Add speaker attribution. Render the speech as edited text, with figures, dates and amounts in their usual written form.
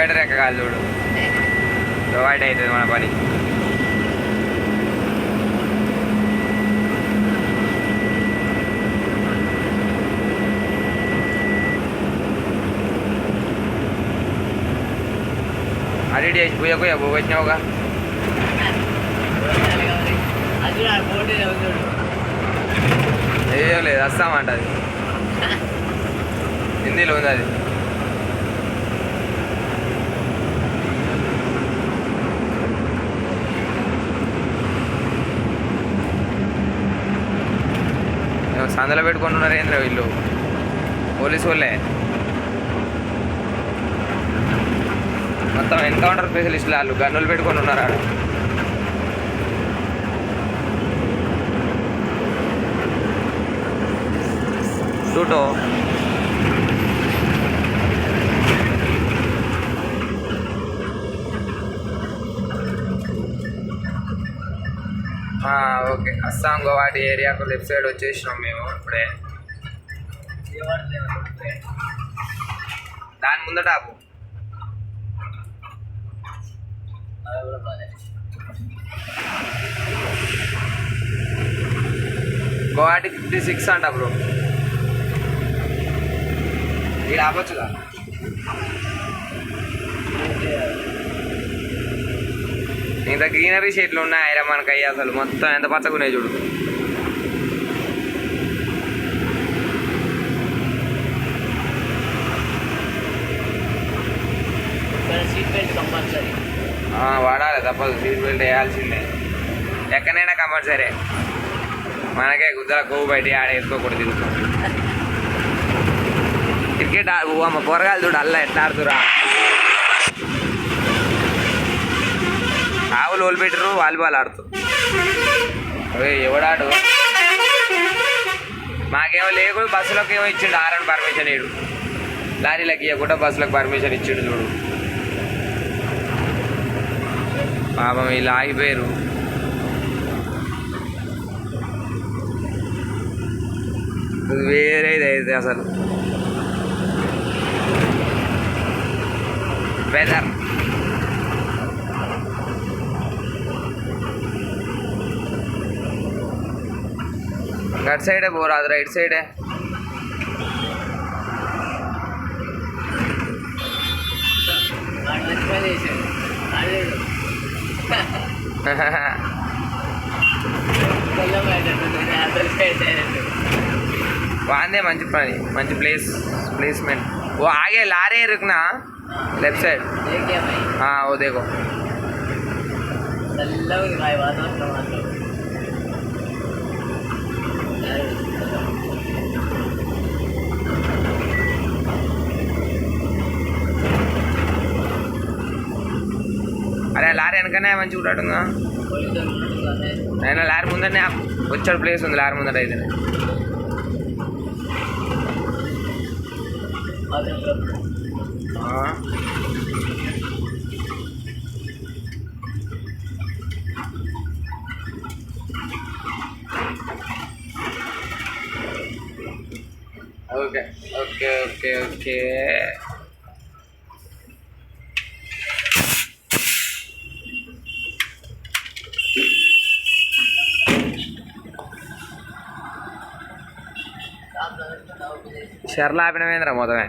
Speaker 1: Elevator ఎక్కగాలి చూడు, provide అవుతుంది మన పని. అడిట్ చేసి పోయా వచ్చినావుగా. ఏం లేదు, వస్తామంట. అది హిందీలో ఉంది అది. సందలో పెట్టుకుంటున్నారు ఏంద్ర వీళ్ళు, పోలీసు వాళ్ళే. మొత్తం ఎన్కౌంటర్ స్పెషలిస్టులు వాళ్ళు, గన్నులు పెట్టుకొని ఉన్నారు ఆడ. షూటో ఓకే. అస్సాం గౌహాటి ఏరియాకు లెఫ్ట్ సైడ్ వచ్చేసినాం మేము ఇప్పుడే. దాని ముందట ఆపు. గౌహాటి 56 అంట బ్రో. ఇక్కడ ఆపొచ్చుగా. ఇంత గ్రీనరీ షేట్లు ఉన్నాయి మనకి అయ్యి, అసలు మొత్తం ఎంత పచ్చగా ఉన్నాయి చూడు. వాడాలి, తప్పదు. సీట్ బెల్ట్ వేయాల్సిందే ఎక్కడైనా కంపల్సరీ. మనకే గుద్దల కొవ్వు బయట ఆడ వేసుకోకూడదు. క్రికెట్ అమ్మ పొరగాలు చూడు అల్లా ఎట్లా ఆడుతురా. ఆవులు ఓలు పెట్టరు, వాలీబాల్ ఆడుతూ. ఎవడాడు మాకేమో లేకుండా బస్సులకు ఏమో ఇచ్చిండు. ఆర్ఎన్ పర్మిషన్ ఇడు, లారీలకు ఇవ్వకుండా బస్సులకు పర్మిషన్ ఇచ్చిండు చూడు. పాపం వీళ్ళు ఆగిపోయారు. వేరేది అయితే అసలు వెదర్. అటు సైడే పోరాదు, రైట్ సైడే. వాందే మంచి పని, మంచి ప్లేస్మెంట్. वो आगे ला रहे रुकना, लेफ्ट साइड. हाँ वो देखो. అరే లారీ వెనకనే మంచిగా ఉంటాడుగా. అయినా లారీ ముందరనే వచ్చాడు, ప్లేస్ ఉంది లారీ ముందర అయితే. Okay okay okay okay. షర్లు ఆపినవేంద్ర మొత్తమే.